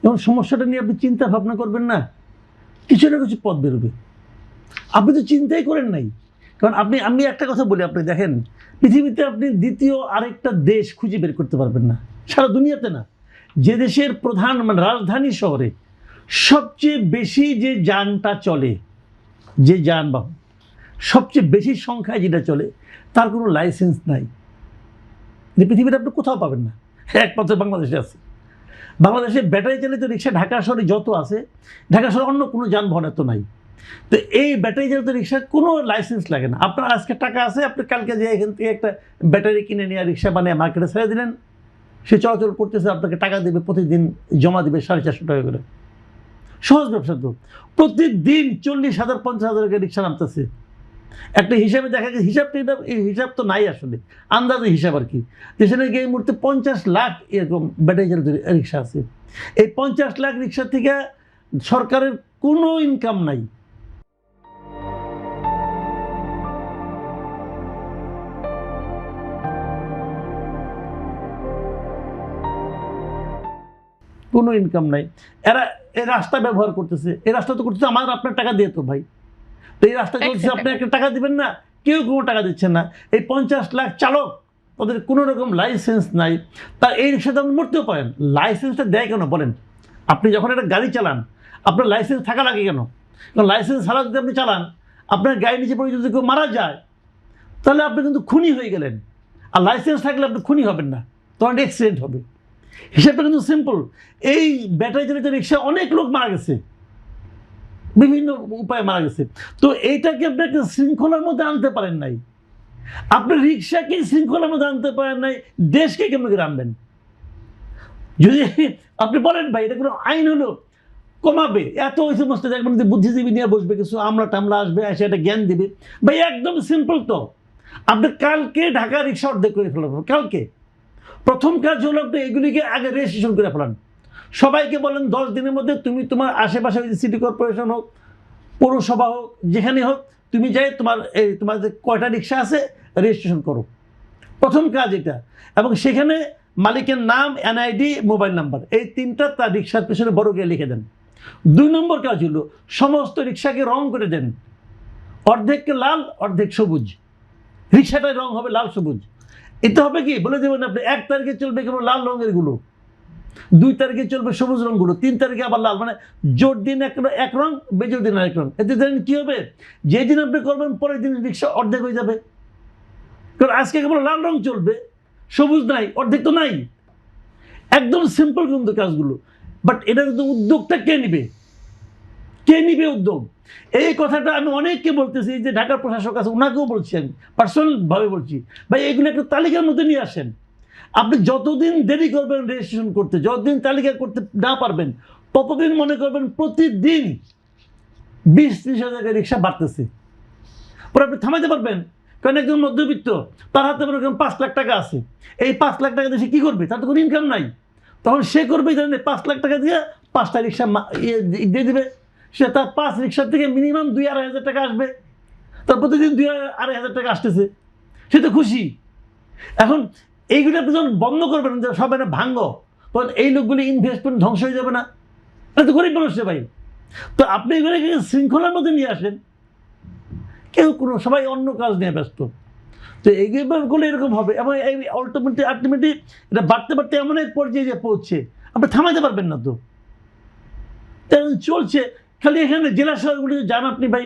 এবং সমস্যাটা নিয়ে আপনি চিন্তা ভাবনা করবেন না, কিছু না কিছু পথ বেরোবে। আপনি তো চিন্তাই করেন নাই। কারণ আমি একটা কথা বলি, আপনি দেখেন পৃথিবীতে আপনি দ্বিতীয় আরেকটা দেশ খুঁজে বের করতে পারবেন না, সারা দুনিয়াতে না, যে দেশের প্রধান মানে রাজধানী শহরে সবচেয়ে বেশি যে যানটা চলে, যে যানবাহন সবচেয়ে বেশি সংখ্যায় যেটা চলে, তার কোনো লাইসেন্স নাই। পৃথিবীতে আপনি কোথাও পাবেন না, একমাত্র বাংলাদেশে আছে। বাংলাদেশে ব্যাটারি চালিত রিক্সা ঢাকা শহরে যত আছে, ঢাকা শহরে অন্য কোনো যানবাহন এত নাই। তো এই ব্যাটারি চালিত রিক্সার কোনো লাইসেন্স লাগে না। আপনার আজকে টাকা আছে, আপনি কালকে যে এখান থেকে একটা ব্যাটারি কিনে নিয়ে রিক্সা বানিয়ে মার্কেটে ছেড়ে দিলেন, সে চলাচল করতেছে, আপনাকে টাকা দেবে, প্রতিদিন জমা দেবে 450 টাকা করে। সহজ ব্যবসা তো। প্রতিদিন 40,000 50,000 রিক্সা নামতেছে। একটা হিসাবে দেখা গেছে, হিসাব তো নাই আসলে, আন্দাজে হিসাব আর কি। দেশে গিয়ে এই মুহূর্তে 50 লাখ এরকম ব্যাটারি চালিত রিক্সা আছে। এই 50 লাখ রিক্সা থেকে সরকারের কোনো ইনকাম নাই। কোনো ইনকাম নাই। এরা এই রাস্তা ব্যবহার করতেছে, এই রাস্তা তো করতেছে আমার আপনার টাকা দিয়ে তো ভাই। তো এই রাস্তা চলছে, আপনি একটা টাকা দিবেন না, কেউ কোনো টাকা দিচ্ছেন না। এই 50 লাখ চালক, তাদের কোনো রকম লাইসেন্স নাই। তার এই রিক্সাতে আপনি মরতেও পারেন। লাইসেন্সটা দেয় কেন বলেন? আপনি যখন একটা গাড়ি চালান, আপনার লাইসেন্স থাকা লাগে কেন? কারণ লাইসেন্স ছাড়া যদি আপনি চালান, আপনার গাড়ি নিচে পড়ে যদি কেউ মারা যায়, তাহলে আপনি কিন্তু খুনি হয়ে গেলেন। আর লাইসেন্স থাকলে আপনি খুনি হবেন না, তখন অ্যাক্সিডেন্ট হবে। হিসাবটা কিন্তু সিম্পল। এই ব্যাটারি চালিত রিক্সা অনেক লোক মারা গেছে, বিভিন্ন উপায়ে মারা গেছে। তো এইটাকে আপনি একটা শৃঙ্খলার মধ্যে আনতে পারেন নাই। আপনি রিক্সাকে শৃঙ্খলার মধ্যে আনতে পারেন নাই, দেশকে কেমন করে আনবেন? যদি আপনি বলেন ভাই এটা কোনো আইন হলো, কমাবে, এত ওই সমস্ত দেখবেন যে বুদ্ধিজীবী নিয়ে বসবে, কিছু আমলা টামলা আসবে, এসে একটা জ্ঞান দিবে। ভাই একদম সিম্পল তো। আপনি কালকে ঢাকা রিক্সা অর্ধেক করে ফেলাবেন। কালকে প্রথম কাজ হলো আপনি এগুলিকে আগে রেজিস্ট্রেশন করে ফেলান। সবাইকে বলেন 10 দিনের মধ্যে তুমি তোমার আশেপাশে সিটি কর্পোরেশন হোক, পৌরসভা হোক, যেখানে হোক, তুমি যাই তোমার যে কয়টা রিক্সা আছে রেজিস্ট্রেশন করো। প্রথম কাজ এটা। এবং সেখানে মালিকের নাম, এনআইডি, মোবাইল নাম্বার, এই তিনটা তার রিক্সার পেছনে বড় করে লিখে দেন। 2 নম্বর কাজ হলো সমস্ত রিক্সাকে রং করে দেন, অর্ধেককে লাল, অর্ধেক সবুজ। রিক্সাটায় রং হবে লাল সবুজ। এতে হবে কি বলে দেবেন আপনি, 1 তারিখে চলবে কেবল লাল রঙের গুলো, 2 তারিখে চলবে সবুজ রঙগুলো, 3 তারিখে আবার লাল। মানে জোর দিন এক রং, বেজোর দিন আরেক রং। এতে জানেন কি হবে? যেদিন আপনি করবেন পরের দিন রিক্সা অর্ধেক হয়ে যাবে। কারণ আজকে কেবল লাল রং চলবে, সবুজ নাই, অর্ধেক তো নাই। একদম সিম্পল কিন্তু কাজগুলো। বাট এটা কিন্তু উদ্যোগটা কে নিবে? কে নিবে উদ্যোগ? এই কথাটা আমি অনেককে বলতেছি, যে ঢাকার প্রশাসক আছে ওনাকেও বলছি, আমি পার্সোনালভাবে বলছি, ভাই এগুলো একটা তালিকার মধ্যে নিয়ে আসেন। আপনি যতদিন দেরি করবেন রেজিস্ট্রেশন করতে, যতদিন তালিকা করতে না পারবেন, ততদিন মনে করবেন প্রতিদিন 20-30 হাজার রিক্সা বাড়তেছে। পরে আপনি থামাইতে পারবেন? কারণ একজন মধ্যবিত্ত, তার হাতে মনে করেন 5 লাখ টাকা আছে। এই 5 লাখ টাকা দিয়ে সে কী করবে? তার তো কোনো ইনকাম নাই। তখন সে করবে জানেন 5 লাখ টাকা দিয়ে 5টা রিক্সা দিয়ে দিবে। সে তার 5 রিক্সার থেকে মিনিমাম 2-2.5 হাজার টাকা আসবে। তার প্রতিদিন 2-2.5 হাজার টাকা আসতেছে, সে তো খুশি। এখন এইগুলো আপনি যখন বন্ধ করবেন, যে সবাই না ভাঙ্গ, তখন এই লোকগুলি ইনভেস্টমেন্ট ধ্বংস হয়ে যাবে না? এটা তো গরিব মানুষ রে ভাই। তো আপনি এগুলোকে শৃঙ্খলার মধ্যে নিয়ে আসেন। কেউ কোনো, সবাই অন্য কাজ নিয়ে ব্যস্ত। তো এইগুলো এরকম হবে। এবং এই আলটিমেটলি এটা বাড়তে বাড়তে এমন এক পর্যায়ে যে পৌঁছে আপনি থামাতে পারবেন না। তো চলছে। খালি এখানে জেলা শহরগুলি যান আপনি ভাই,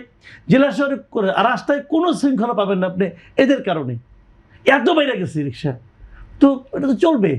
জেলা শহরে করে আর রাস্তায় কোনো শৃঙ্খলা পাবেন না আপনি, এদের কারণে এত বাইরে গেছে রিক্সা। তো এটা তো চলবে।